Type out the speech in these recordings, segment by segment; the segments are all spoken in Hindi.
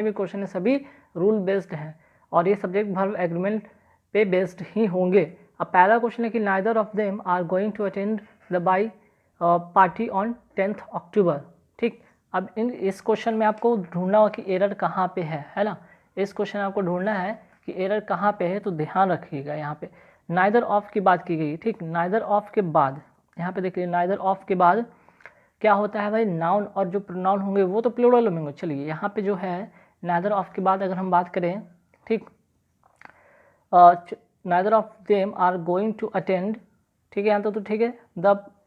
भी क्वेश्चन है सभी रूल बेस्ड हैं और ये सब्जेक्ट वर्ब एग्रीमेंट पे बेस्ड ही होंगे। अब पहला क्वेश्चन है कि neither of them are going to attend the bye party on 10th October. ठीक, अब इस क्वेश्चन में आपको ढूंढना होगा कि एरर कहाँ पे है ना। इस क्वेश्चन में आपको ढूंढना है कि एरर कहाँ पे है, तो ध्यान रखिएगा यहाँ पे नाइदर ऑफ की बात की गई। ठीक, नाइदर ऑफ के बाद यहाँ पे देखिए नाइदर ऑफ के बाद क्या होता है भाई, नाउन और जो प्रोनाउन होंगे वो तो प्लूरल में होंगे। चलिए यहाँ पे जो है नाइदर ऑफ के बाद अगर हम बात करें, ठीक, neither of them are going to attend, ठीक है यहाँ तो ठीक है।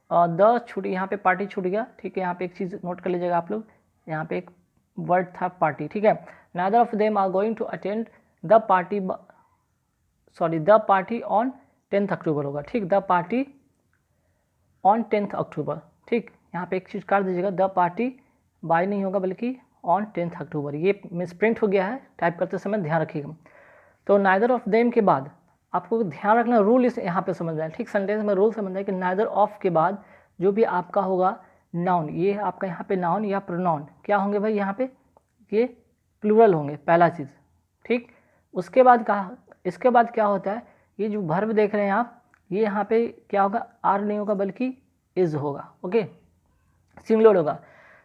द छूट, यहाँ पे पार्टी छूट गया। ठीक है, यहाँ पे एक चीज़ नोट कर लीजिएगा आप लोग, यहाँ पे एक वर्ड था पार्टी। ठीक है, neither of them are going to attend the party, sorry the party on 10th October होगा। ठीक, the party on 10th October. ठीक, यहाँ पे एक चीज़ काट दीजिएगा, द पार्टी बाय नहीं होगा बल्कि ऑन 10th अक्टूबर। ये मिसप्रिंट हो गया है टाइप करते समय, ध्यान रखिएगा। तो नाइदर ऑफ देम के बाद आपको ध्यान रखना रूल इस यहाँ पे समझना है। ठीक, सेंटेंस में रूल समझना है कि नाइदर ऑफ के बाद जो भी आपका होगा नाउन, ये आपका यहाँ पे नाउन या प्रोनाउन क्या होंगे भाई, यहाँ पे ये प्लूरल होंगे, पहला चीज़। ठीक, उसके बाद कहा, इसके बाद क्या होता है, ये जो वर्ब देख रहे हैं आप, ये यहाँ पे क्या होगा, आर नहीं होगा बल्कि इज होगा। ओके, सिंगुलर होगा।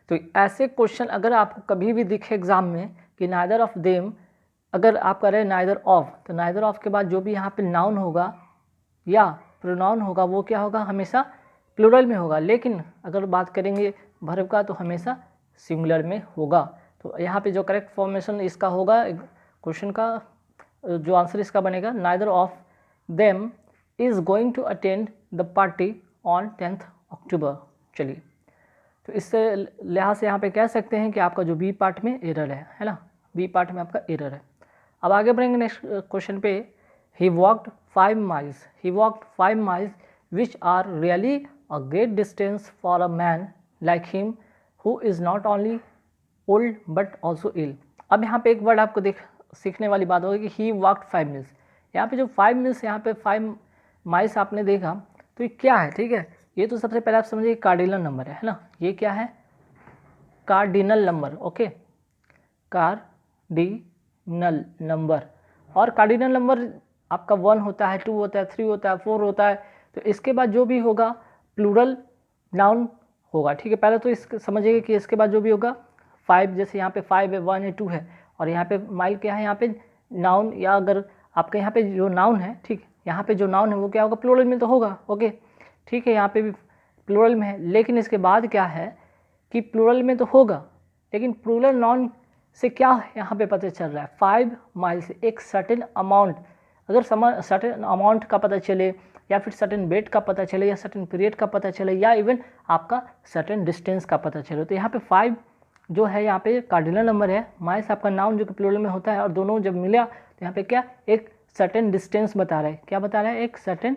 तो ऐसे क्वेश्चन अगर आपको कभी भी दिखे एग्जाम में कि नाइदर ऑफ देम, अगर आप कर रहे हैं नाइदर ऑफ, तो नाइदर ऑफ के बाद जो भी यहाँ पे नाउन होगा या प्रोनाउन होगा वो क्या होगा, हमेशा प्लूरल में होगा। लेकिन अगर बात करेंगे वर्ब का तो हमेशा सिंगुलर में होगा। तो यहाँ पे जो करेक्ट फॉर्मेशन इसका होगा क्वेश्चन का, जो आंसर इसका बनेगा, neither of them is going to attend the party on 10th October. चलिए, तो इससे लिहाज से यहाँ पे कह सकते हैं कि आपका जो बी पार्ट में एरर है ना, बी पार्ट में आपका एरर है। अब आगे बढ़ेंगे नेक्स्ट क्वेश्चन पे। He walked 5 miles, he walked 5 miles which are really a great distance for a man like him who is not only old but also ill. अब यहाँ पे एक वर्ड आपको सीखने वाली बात होगी कि ही वॉक्ड 5 miles। यहाँ पे जो 5 miles, यहाँ पे 5 miles आपने देखा, तो ये क्या है, ठीक है, ये तो सबसे पहले आप समझिए कार्डिनल नंबर है ना। ये क्या है, cardinal number. Okay, cardinal number, और कार्डिनल नंबर आपका 1 होता है, 2 होता है, 3 होता है, 4 होता है। तो इसके बाद जो भी होगा प्लूरल नाउन होगा। ठीक है, पहले तो इस समझिएगा कि इसके बाद जो भी होगा 5, जैसे यहाँ पे 5 है, 1 है, 2 है, और यहाँ पे माइल क्या है, यहाँ पे नाउन, या अगर आपके यहाँ पे जो नाउन है, ठीक, यहाँ पे जो नाउन है वो क्या होगा, प्लूरल में तो होगा। ओके, ठीक है, यहाँ पे भी प्लूरल में है, लेकिन इसके बाद क्या है कि प्लूरल में तो होगा, लेकिन प्लूरल नाउन से क्या यहाँ पे पता चल रहा है, 5 माइल से एक सर्टेन अमाउंट, अगर सर्टेन अमाउंट का पता चले, या फिर सर्टेन वेट का पता चले, या सर्टेन पीरियड का पता चले, या इवन आपका सर्टेन डिस्टेंस का पता चले, तो यहाँ पे 5 जो है यहाँ पे कार्डिनल नंबर है, माइल्स आपका नाउन जो कि प्लूरल में होता है, और दोनों जब मिला तो यहाँ पे क्या, एक सर्टेन डिस्टेंस बता रहा है। क्या बता रहा है, एक सर्टेन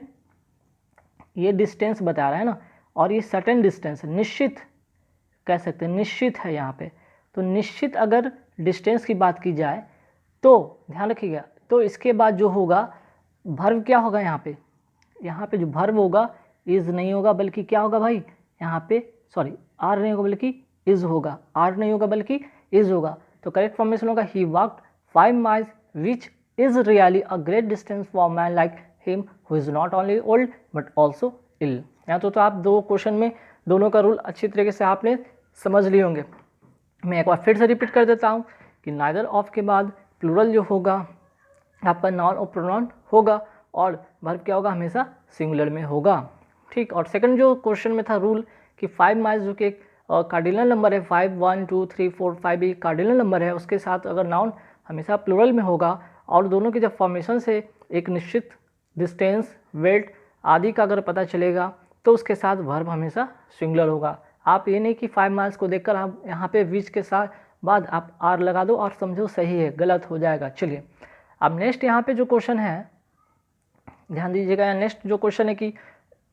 ये डिस्टेंस बता रहा है ना, और ये सर्टेन डिस्टेंस निश्चित कह सकते हैं, निश्चित है यहाँ पे। तो निश्चित अगर डिस्टेंस की बात की जाए तो ध्यान रखिएगा, तो इसके बाद जो होगा वर्ब क्या होगा, यहाँ पे जो वर्ब होगा इज नहीं होगा बल्कि क्या होगा भाई, यहाँ पे सॉरी आर नहीं होगा बल्कि इज होगा, आर नहीं होगा बल्कि इज होगा। तो करेक्ट फॉर्मेशन होगा he walked 5 miles which is really a great distance for man like him who is not only old but also ill. यहाँ तो आप दो क्वेश्चन में दोनों का रूल अच्छी तरीके से आपने समझ लिए होंगे। मैं एक बार फिर से रिपीट कर देता हूँ कि नाइदर ऑफ के बाद प्लूरल जो होगा आपका नाउन और प्रोनाउन होगा, और वर्ब क्या होगा, हमेशा सिंगुलर में होगा। ठीक, और सेकंड जो क्वेश्चन में था रूल कि 5 miles जो कि एक कार्डिनल नंबर है, 5, 1, 2, 3, 4, 5 ये कार्डिनल नंबर है, उसके साथ अगर नाउन हमेशा प्लूरल में होगा, और दोनों की जब फॉर्मेशन से एक निश्चित डिस्टेंस, वेट आदि का अगर पता चलेगा तो उसके साथ वर्ब हमेशा सिंगुलर होगा। आप ये नहीं कि 5 miles को देखकर आप यहाँ पे विच के साथ बाद आप आर लगा दो और समझो सही है, गलत हो जाएगा। चलिए, अब नेक्स्ट यहाँ पे जो क्वेश्चन है ध्यान दीजिएगा, नेक्स्ट जो क्वेश्चन है कि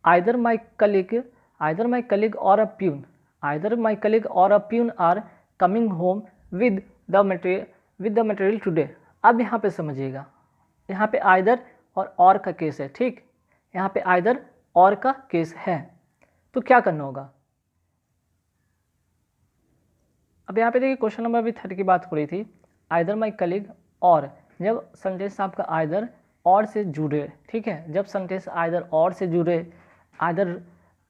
either my colleague or a peon, either my colleague or a peon are coming home with the material today. अब यहाँ पे समझिएगा, यहाँ पे आइदर और का केस है। ठीक, यहाँ पे आइदर और का केस है, तो क्या करना होगा। अब यहाँ पे देखिए क्वेश्चन नंबर अभी 30 की बात हो रही थी, आइदर माई कलीग और, जब सेंटेंस आपका आइदर और से जुड़े, ठीक है, जब सेंटेंस आइदर और से जुड़े, आइदर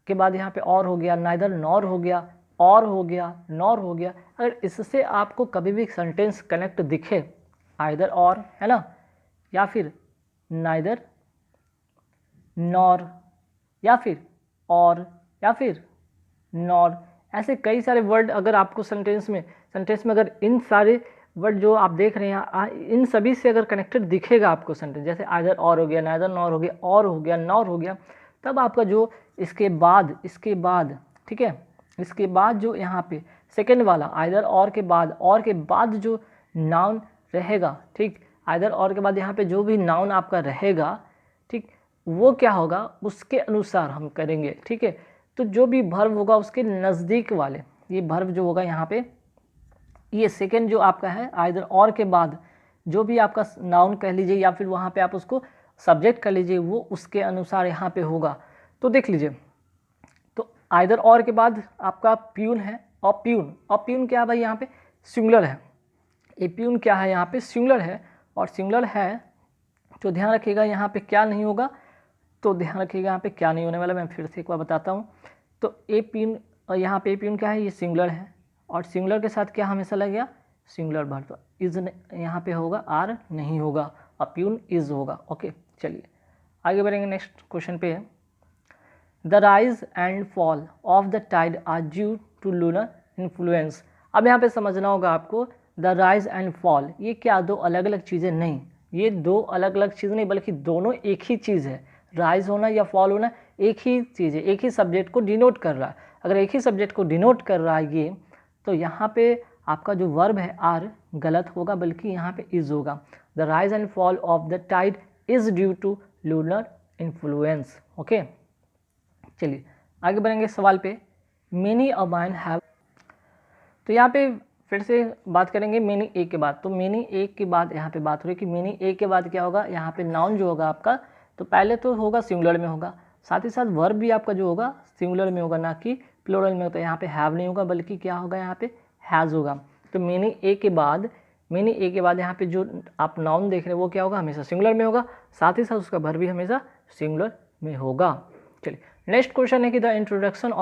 के बाद यहाँ पे और हो गया, नाइदर नॉर हो गया, और हो गया, नॉर हो गया, अगर इससे आपको कभी भी सेंटेंस कनेक्ट दिखे, आइदर और है ना, या फिर नाइदर नॉर, या फिर और, या फिर नॉर, ऐसे कई सारे वर्ड अगर आपको सेंटेंस में अगर इन सारे वर्ड जो आप देख रहे हैं इन सभी से अगर कनेक्टेड दिखेगा आपको सेंटेंस, जैसे आइदर और हो गया, नाइदर नॉर हो गया, और हो गया, नॉर हो गया, तब आपका जो इसके बाद ठीक है, इसके बाद जो यहाँ पे सेकेंड वाला आइदर और के बाद जो नाउन रहेगा, ठीक, आइदर और के बाद यहाँ पे जो भी नाउन आपका रहेगा, ठीक, वो क्या होगा उसके अनुसार हम करेंगे, ठीक है। तो जो भी भर्व होगा उसके नज़दीक वाले, ये भर्व जो होगा यहाँ पे, ये सेकेंड जो आपका है आइदर और के बाद जो भी आपका नाउन कह लीजिए या फिर वहाँ पे आप उसको सब्जेक्ट कर लीजिए, वो उसके अनुसार यहाँ पे होगा। तो देख लीजिए, तो आइदर और के बाद आपका प्यून है, और प्यून क्या है भाई यहाँ पे सिंगुलर है, ये प्यून क्या है यहाँ पे सिंगुलर है, और सिंगुलर है तो ध्यान रखिएगा यहाँ पे क्या नहीं होगा, तो ध्यान रखिएगा यहाँ पे क्या नहीं होने वाला, मैं फिर से एक बार बताता हूँ। तो ए प्यून, और यहाँ पे ए प्यून क्या है, ये सिंगुलर है, और सिंगुलर के साथ क्या हमेशा लगेगा सिंगुलर वर्ब, तो इज यहाँ पे होगा, आर नहीं होगा, और प्यून इज होगा। ओके, चलिए आगे बढ़ेंगे नेक्स्ट क्वेश्चन पे। The rise and fall of the tide are due to lunar influence. अब यहाँ पे समझना होगा आपको, द राइज एंड फॉल ये क्या दो अलग अलग चीज़ें नहीं, ये दो अलग अलग चीज़ नहीं बल्कि दोनों एक ही चीज़ है। राइज होना या फॉल होना एक ही चीज़ है, एक ही सब्जेक्ट को डिनोट कर रहा है। अगर एक ही सब्जेक्ट को डिनोट कर रहा है ये, तो यहाँ पे आपका जो वर्ब है आर गलत होगा, बल्कि यहाँ पे इज होगा। The rise and fall of the tide is due to lunar influence. Okay, चलिए आगे बढ़ेंगे सवाल पे। मेनी अ मैन हैव, तो यहाँ पे फिर से बात करेंगे मेनी ए के बाद। तो मेनी ए के बाद यहाँ पे बात हो रही है कि मेनी ए के बाद क्या होगा, यहाँ पे नाउन जो होगा आपका, तो पहले तो होगा सिंगुलर में होगा, साथ ही साथ वर्ब भी आपका जो होगा सिंगुलर में होगा, ना कि प्लूरल में होता है। यहाँ पे हैव नहीं होगा बल्कि क्या होगा, यहाँ पे हैज़ होगा। तो मेनी ए के बाद यहाँ पे जो आप नाउन देख रहे हैं वो क्या होगा, हमेशा सिंगुलर में होगा, साथ ही साथ उसका वर्ब भी हमेशा सिंगुलर में होगा। चलिए नेक्स्ट क्वेश्चन है कि the introduction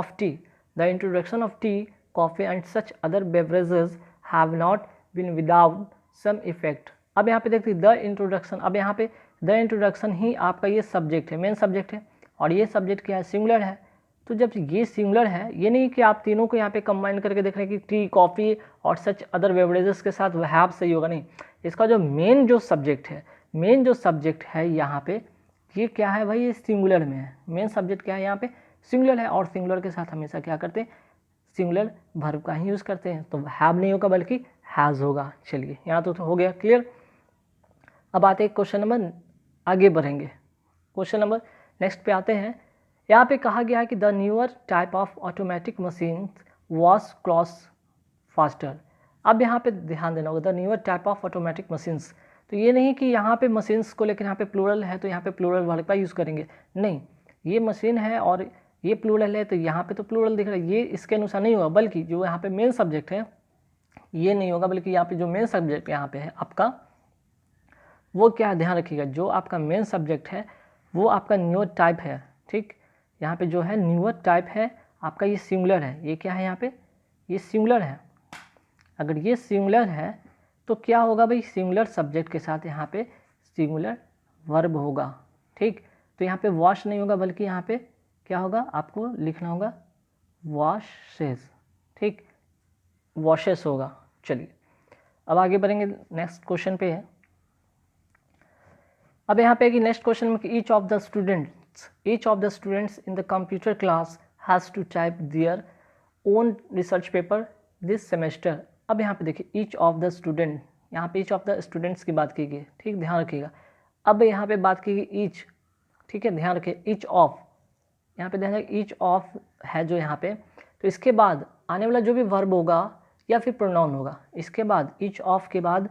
of tea coffee and such other beverages have not been without some effect. अब यहाँ पे देखिए द इंट्रोडक्शन, अब यहाँ पे द इंट्रोडक्शन ही आपका ये सब्जेक्ट है, मेन सब्जेक्ट है, और ये सब्जेक्ट क्या है, सिंगुलर है। तो जब ये सिंगुलर है, ये नहीं कि आप तीनों को यहाँ पे कंबाइन करके देख रहे हैं कि टी, कॉफ़ी और सच अदर बेवरेजेस के साथ हैव सही होगा, नहीं। इसका जो मेन जो सब्जेक्ट है यहाँ पे, ये क्या है भाई, ये सिंगुलर में है। मेन सब्जेक्ट क्या है यहाँ पे, सिंगुलर है, और सिंगुलर के साथ हमेशा क्या करते हैं, सिंगुलर वर्ब का ही यूज़ करते हैं। तो हैव नहीं होगा बल्कि हैज़ होगा। चलिए यहाँ तो हो गया क्लियर। अब आते हैं क्वेश्चन नंबर, आगे बढ़ेंगे क्वेश्चन नंबर नेक्स्ट पे आते हैं। यहाँ पे कहा गया है कि the newer type of automatic machine was cross faster. अब यहाँ पे ध्यान देना होगा, the newer type of automatic machines, तो ये नहीं कि यहाँ पे मशीन्स को लेकर यहाँ पे प्लूरल है तो यहाँ पे प्लूरल वर्ब का यूज़ करेंगे, नहीं। ये मशीन है और ये प्लूरल है तो यहाँ पे तो प्लूरल दिख रहा है, ये इसके अनुसार नहीं होगा, बल्कि जो यहाँ पे मेन सब्जेक्ट है ये नहीं होगा, बल्कि यहाँ पे जो मेन सब्जेक्ट यहाँ पे है आपका, वो क्या है, ध्यान रखिएगा, जो आपका मेन सब्जेक्ट है वो आपका न्यूअर टाइप है। ठीक, यहाँ पे जो है न्यूअर टाइप है आपका, ये सिंगुलर है, ये क्या है यहाँ पे, ये सिंगुलर है। अगर ये सिंगुलर है तो क्या होगा भाई, सिंगुलर सब्जेक्ट के साथ यहाँ पे सिंगुलर वर्ब होगा। ठीक, तो यहाँ पे वॉश नहीं होगा बल्कि यहाँ पे क्या होगा, आपको लिखना होगा वॉशेस। ठीक, वॉशेस होगा। चलिए अब आगे बढ़ेंगे नेक्स्ट क्वेश्चन पे है। अब यहाँ पे कि नेक्स्ट क्वेश्चन में each of the students in the computer class has to type their own research paper this semester. अब यहाँ पे देखिए ईच ऑफ द स्टूडेंट, यहाँ पे ईच ऑफ द स्टूडेंट्स की बात की गई। ठीक, ध्यान रखिएगा। अब यहाँ पे बात की गई ईच, ठीक है, ध्यान रखिए ईच ऑफ, यहाँ पे ध्यान रखिए ईच ऑफ है जो यहाँ पे, तो इसके बाद आने वाला जो भी वर्ब होगा या फिर प्रोनाउन होगा, इसके बाद ईच ऑफ के बाद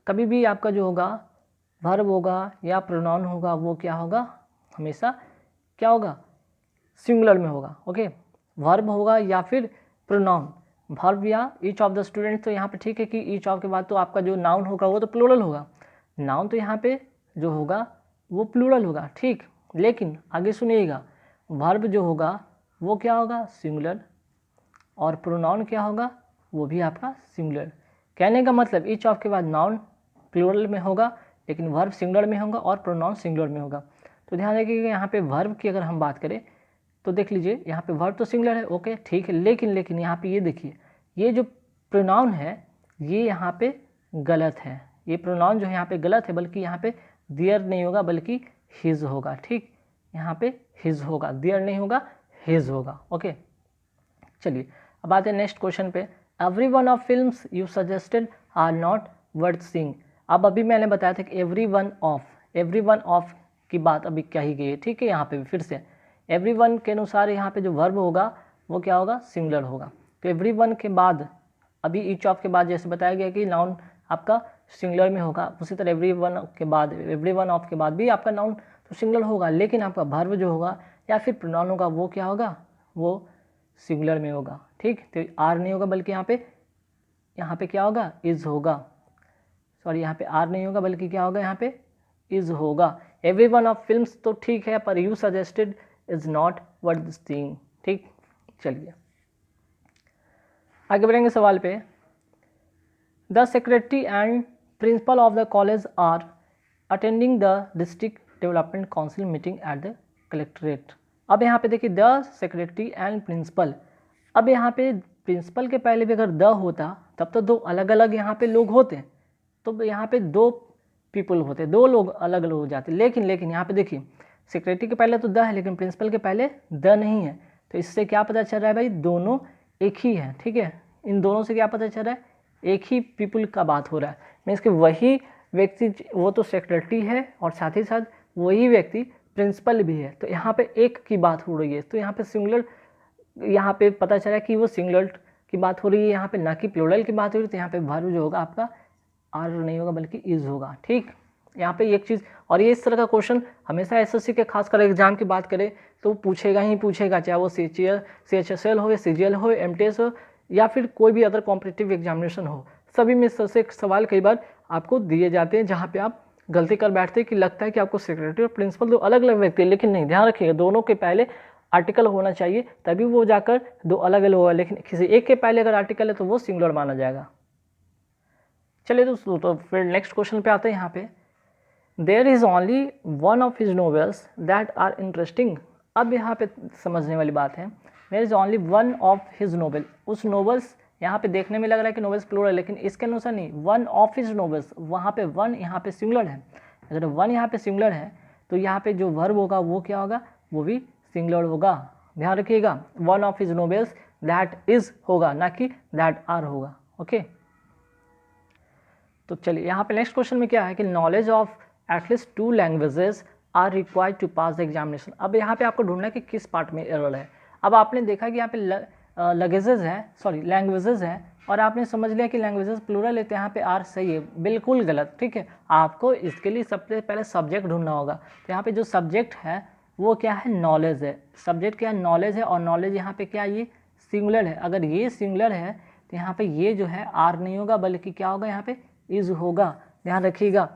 कभी भी आपका जो होगा वर्ब होगा या प्रोनाउन होगा वो क्या होगा, हमेशा क्या होगा, सिंगुलर में होगा। ओके, वर्ब होगा या फिर प्रोनाउन, वर्ब या ईच ऑफ द स्टूडेंट, तो यहाँ पे ठीक है कि ईच ऑफ के बाद तो आपका जो नाउन होगा वो तो प्लूरल होगा, नाउन तो यहाँ पे जो होगा वो प्लूरल होगा, ठीक। लेकिन आगे सुनिएगा, वर्ब जो होगा वो क्या होगा, सिंगुलर, और प्रोनाउन क्या होगा, वो भी आपका सिंगुलर। कहने का मतलब ईच ऑफ के बाद नाउन प्लूरल में होगा, लेकिन वर्ब सिंगुलर में होगा और प्रोनाउन सिंगुलर में होगा। तो ध्यान रखिएगा यहाँ पे वर्ब की अगर हम बात करें तो देख लीजिए यहाँ पे वर्ब तो सिंगुलर है, ओके ठीक है, लेकिन यहाँ पे ये देखिए, ये जो प्रोनाउन है ये यहाँ पे गलत है, ये प्रोनाउन जो है यहाँ पे गलत है, बल्कि यहाँ पे देयर नहीं होगा बल्कि हिज होगा, ठीक, यहाँ पे हिज होगा, देयर नहीं होगा, हिज होगा, ओके। चलिए अब आते हैं नेक्स्ट क्वेश्चन पे। Every one of films you suggested are not worth seeing. अब अभी मैंने बताया था कि एवरी वन ऑफ की बात अभी क्या ही गई है, ठीक है। यहाँ पे फिर से एवरी वन के अनुसार यहाँ पे जो वर्ब होगा वो क्या होगा, सिंगुलर होगा। तो एवरी वन के बाद अभी ईच ऑफ के बाद जैसे बताया गया कि नाउन आपका सिंगुलर में होगा, उसी तरह एवरी वन ऑफ के बाद भी आपका नाउन तो सिंगुलर होगा, लेकिन आपका वर्ब जो होगा या फिर प्रोनाउन होगा वो क्या होगा, वो सिंगुलर में होगा, ठीक। तो आर नहीं होगा बल्कि यहाँ पे क्या होगा, इज होगा, सॉरी यहाँ पे आर नहीं होगा बल्कि क्या होगा, यहाँ पे इज होगा। एवरी वन ऑफ फिल्म्स तो ठीक है, पर you suggested is not worth seeing, ठीक। चलिए आगे बढ़ेंगे सवाल पे। The secretary and principal of the college are attending the district development council meeting at the collectorate. अब यहाँ पे देखिए द सेक्रेटरी एंड प्रिंसिपल, अब यहाँ पे प्रिंसिपल के पहले भी अगर द होता तब तो दो अलग अलग यहाँ पे लोग होते, तो यहाँ पे दो पीपल होते, दो लोग अलग अलग हो जाते, लेकिन यहाँ पे देखिए सेक्रेटरी के पहले तो द है लेकिन प्रिंसिपल के पहले द नहीं है, तो इससे क्या पता चल रहा है भाई, दोनों एक ही है, ठीक है। इन दोनों से क्या पता चल रहा है, एक ही पीपल का बात हो रहा है, मीन्स कि वही व्यक्ति वो तो सेक्रेटरी है और साथ ही साथ वही व्यक्ति प्रिंसिपल भी है, तो यहाँ पे एक की बात हो रही है, तो यहाँ पे सिंगुलर, यहाँ पे पता चला कि वो सिंगुलर की बात हो रही है, यहाँ पे ना कि प्लूरल की बात हो रही है, तो यहाँ पे वर्ब जो होगा आपका आर नहीं होगा बल्कि इज होगा, ठीक। यहाँ पे एक चीज़, और ये इस तरह का क्वेश्चन हमेशा एसएससी के खासकर एग्जाम की बात करें तो पूछेगा ही पूछेगा, चाहे वो CHSL हो या CGL हो, MTS हो या फिर कोई भी अदर कॉम्पिटिटिव एग्जामिनेशन हो, सभी में से सवाल कई बार आपको दिए जाते हैं जहाँ पे आप गलती कर बैठते हैं कि लगता है कि आपको सेक्रेटरी और प्रिंसिपल दो अलग अलग व्यक्ति है, लेकिन नहीं, ध्यान रखिएगा दोनों के पहले आर्टिकल होना चाहिए तभी वो जाकर दो अलग अलग होगा, लेकिन किसी एक के पहले अगर आर्टिकल है तो वो सिंगुलर माना जाएगा। चलिए दोस्तों, तो फिर नेक्स्ट क्वेश्चन पे आते हैं। यहाँ पे there is only one of his novels that are interesting. अब यहाँ पे समझने वाली बात है, there is only one of his novel, उस नोवेल्स, यहाँ पे देखने में लग रहा है कि नोवेल्स प्लूरल, लेकिन इसके अनुसार नहीं, वन ऑफ हिज नोवेल्स, वहाँ पे वन यहाँ पे सिंगुलर है, अगर वन यहाँ पे सिंगुलर है तो यहाँ पे जो वर्ब होगा वो क्या होगा, वो भी सिंगुलर होगा, ध्यान रखिएगा। One of his novels that is होगा, ना कि दैट आर होगा, ओके। तो चलिए यहाँ पे नेक्स्ट क्वेश्चन में क्या है कि knowledge of at least 2 languages are required to pass the examination. अब यहाँ पे आपको ढूंढना है कि किस पार्ट में एरर है। अब आपने देखा कि यहाँ पे लैंग्वेजेस है और आपने समझ लिया कि लैंग्वेजेस प्लूरल है, तो यहाँ पे आर सही है, बिल्कुल गलत, ठीक है। आपको इसके लिए सबसे पहले सब्जेक्ट ढूंढना होगा, तो यहाँ पे जो सब्जेक्ट है वो क्या है, नॉलेज है, सब्जेक्ट क्या है, नॉलेज है, और नॉलेज यहाँ पे क्या, ये सिंगुलर है, अगर ये सिंगुलर है तो यहाँ पे ये जो है आर नहीं होगा बल्कि क्या होगा, यहाँ पे इज होगा, ध्यान रखिएगा।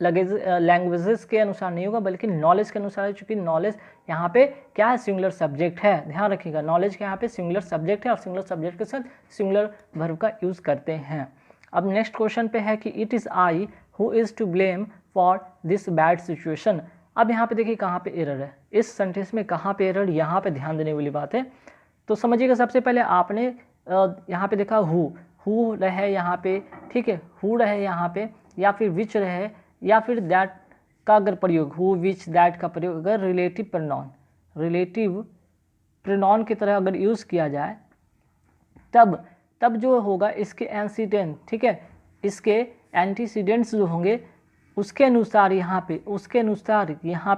लैंग्वेजेस के अनुसार नहीं होगा बल्कि नॉलेज के अनुसार है, चूंकि नॉलेज यहाँ पे क्या है, सिंगुलर सब्जेक्ट है, ध्यान रखिएगा। नॉलेज के यहाँ पे सिंगुलर सब्जेक्ट है और सिंगुलर सब्जेक्ट के साथ सिंगुलर वर्ब का यूज़ करते हैं। अब नेक्स्ट क्वेश्चन पे है कि it is I who is to blame for this bad situation. अब यहाँ पे देखिए कहाँ पे एरर है, इस सेंटेंस में कहाँ पे एरर, यहाँ पे ध्यान देने वाली बात है। तो समझिएगा, सबसे पहले आपने यहाँ पे देखा हु रहे यहाँ पे, ठीक है, हु रहे यहाँ पे, या फिर विच रहे, या फिर दैट का अगर प्रयोग, हु विच दैट का प्रयोग अगर रिलेटिव प्रोनाउन की तरह अगर यूज़ किया जाए तब जो होगा इसके एंसीडेंट, ठीक है, इसके एंटीसीडेंट्स जो होंगे उसके अनुसार यहाँ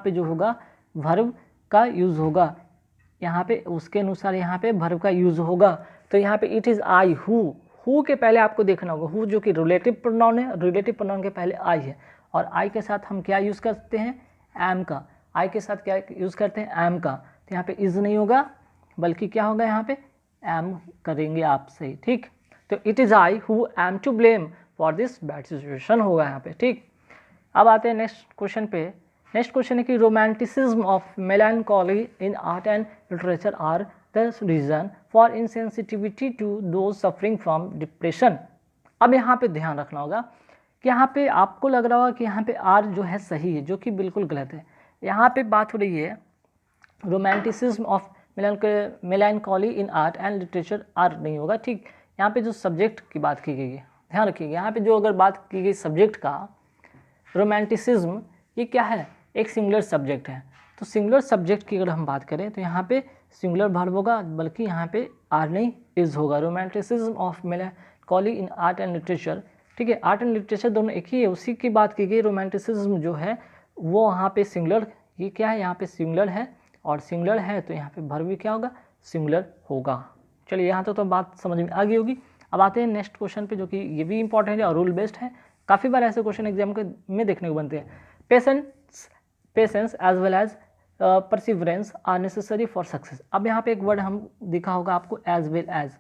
पे जो होगा वर्ब का यूज़ होगा, यहाँ पे उसके अनुसार यहाँ पे वर्ब का यूज़ होगा। तो यहाँ पे इट इज़ आई, हु के पहले आपको देखना होगा, हु जो कि रिलेटिव प्रोनाउन है, रिलेटिव प्रोनाउन के पहले आई है, और आई के साथ हम क्या यूज़ करते हैं, एम का, आई के साथ क्या यूज़ करते हैं, एम का, तो यहाँ पे इज़ नहीं होगा बल्कि क्या होगा, यहाँ पे एम करेंगे आपसे, ठीक। तो it is I who am to blame for this bad situation होगा यहाँ पे, ठीक। अब आते हैं नेक्स्ट क्वेश्चन पे। नेक्स्ट क्वेश्चन है कि romanticism of melancholy in art and literature are the reason for insensitivity to those suffering from depression. अब यहाँ पे ध्यान रखना होगा कि यहाँ पे आपको लग रहा होगा कि यहाँ पे आर जो है सही है, जो कि बिल्कुल गलत है। यहाँ पे बात हो रही है romanticism of melancholy in art and literature are नहीं होगा, ठीक। यहाँ पे जो सब्जेक्ट की बात की गई है, ध्यान रखिएगा, यहाँ पे जो अगर बात की गई सब्जेक्ट का, रोमांटिसिज्म ये क्या है, एक सिंगुलर सब्जेक्ट है। तो सिंगुलर सब्जेक्ट की अगर हम बात करें तो यहाँ पे सिंगुलर वर्ब होगा, बल्कि यहाँ पे आर नहीं इज होगा। Romanticism of melancholy in art and literature, ठीक है, आर्ट एंड लिटरेचर दोनों एक ही है, उसी की बात की गई। रोमांटिसिज्म जो है वो यहाँ पे सिंगुलर, ये क्या है, यहाँ पे सिंगुलर है, और सिंगुलर है तो यहाँ पे वर्ब भी क्या होगा, सिंगुलर होगा। चलिए यहाँ तो बात समझ में आ गई होगी। अब आते हैं नेक्स्ट क्वेश्चन पे, जो कि ये भी इंपॉर्टेंट है और रूल बेस्ड है। काफ़ी बार ऐसे क्वेश्चन एग्जाम के में देखने को बनते हैं। Patience as well as perseverance are necessary for success. अब यहाँ पे एक वर्ड हम दिखा होगा आपको, एज वेल एज,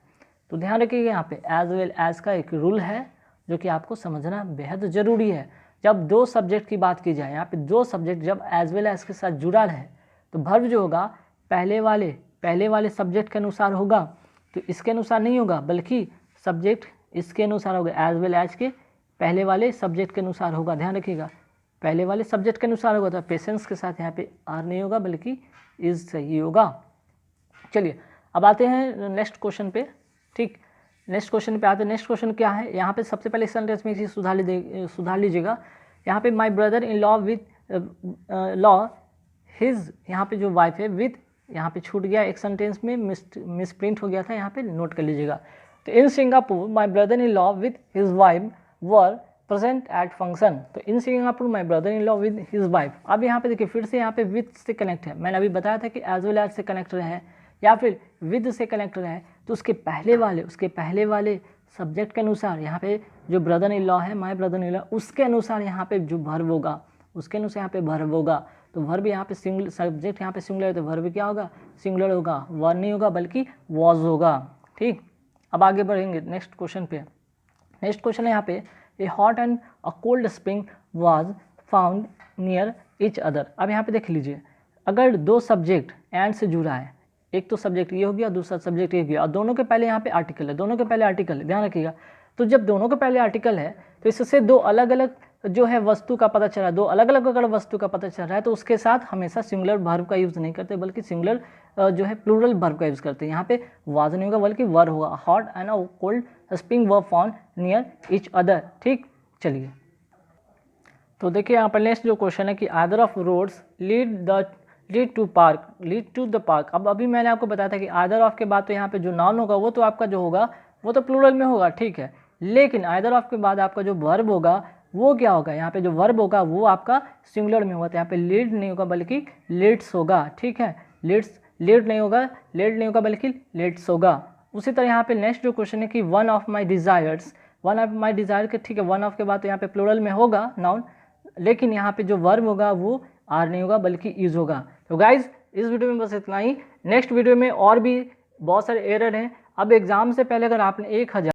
तो ध्यान रखिएगा यहाँ पे एज वेल एज का एक रूल है जो कि आपको समझना बेहद ज़रूरी है। जब दो सब्जेक्ट की बात की जाए, यहाँ पे दो सब्जेक्ट जब एज वेल एज के साथ जुड़ा है तो वर्ब जो होगा पहले वाले सब्जेक्ट के अनुसार होगा, तो इसके अनुसार नहीं होगा, बल्कि सब्जेक्ट इसके अनुसार होगा, एज वेल एज के पहले वाले सब्जेक्ट के अनुसार होगा। ध्यान रखिएगा, पहले वाले सब्जेक्ट के अनुसार होगा। तो पेशेंस के साथ यहाँ पे आर नहीं होगा, बल्कि इज सही होगा। चलिए अब आते हैं नेक्स्ट क्वेश्चन पे, ठीक। नेक्स्ट क्वेश्चन पे आते हैं। नेक्स्ट क्वेश्चन क्या है, यहाँ पे सबसे पहले सेंटेंस में इसी सुधार लीजिएगा। यहाँ पे माई brother in law with law his, यहाँ पे जो वाइफ है विथ, यहाँ पे छूट गया एक सेंटेंस में, मिसप्रिंट हो गया था, यहाँ पे नोट कर लीजिएगा। तो in Singapore my brother in law with his wife were present at function. तो in Singapore my brother in law with his wife. अब यहाँ पे देखिए फिर से यहाँ पे विथ से कनेक्ट है। मैंने अभी बताया था कि एज वेल एज से कनेक्ट है या फिर विद से कनेक्ट है, तो उसके पहले वाले सब्जेक्ट के अनुसार यहाँ पे जो ब्रदर इन लॉ है, माई ब्रदर इन लॉ, उसके अनुसार यहाँ पे जो वर्ब होगा, उसके अनुसार यहाँ पे वर्ब होगा। तो वर्ब यहाँ पे सिंगुलर, सब्जेक्ट यहाँ पे सिंगुलर है तो वर्ब क्या होगा, सिंगुलर होगा, वर नहीं होगा बल्कि वॉज होगा, ठीक। अब आगे बढ़ेंगे नेक्स्ट क्वेश्चन पे। नेक्स्ट क्वेश्चन है यहाँ पे, ए hot and a cold spring was found near each other. अब यहाँ पे देख लीजिए, अगर दो सब्जेक्ट एंड से जुड़ा है, एक तो सब्जेक्ट ये हो गया, दूसरा सब्जेक्ट ये हो गया, और दोनों के पहले यहाँ पे आर्टिकल है, दोनों के पहले आर्टिकल है, ध्यान रखिएगा। तो जब दोनों के पहले आर्टिकल है तो इससे दो अलग अलग जो है वस्तु का पता चल रहा है, दो अलग अलग अगर वस्तु का पता चल रहा है तो उसके साथ हमेशा सिंगुलर वर्ब का यूज़ नहीं करते, बल्कि सिंगुलर जो है प्लूरल वर्ब का यूज़ करते हैं। यहाँ पे वाज नहीं होगा बल्कि वर होगा। Hot and a cold spring were found near each other, ठीक। चलिए तो देखिए यहाँ पर नेक्स्ट जो क्वेश्चन है कि either of roads lead to the park. अब अभी मैंने आपको बताया था कि आइदर ऑफ के बाद तो यहाँ पे जो नाउन होगा वो तो आपका जो होगा वो तो प्लूरल में होगा, ठीक है, लेकिन आइदर ऑफ के बाद आपका जो वर्ब होगा वो क्या होगा, यहाँ पे जो वर्ब होगा वो आपका सिंगुलर में होगा। तो यहाँ पे लीड नहीं होगा बल्कि लीड्स होगा, ठीक है, लीड नहीं होगा बल्कि लीड्स होगा। उसी तरह यहाँ पे नेक्स्ट जो क्वेश्चन है कि वन ऑफ माई डिज़ायर के, ठीक है, वन ऑफ के बाद तो यहाँ पे प्लूरल में होगा नाउन, लेकिन यहाँ पे जो वर्ब होगा वो आर नहीं होगा बल्कि इज होगा। तो गाइज इस वीडियो में बस इतना ही। नेक्स्ट वीडियो में और भी बहुत सारे एरर हैं। अब एग्जाम से पहले अगर आपने 1000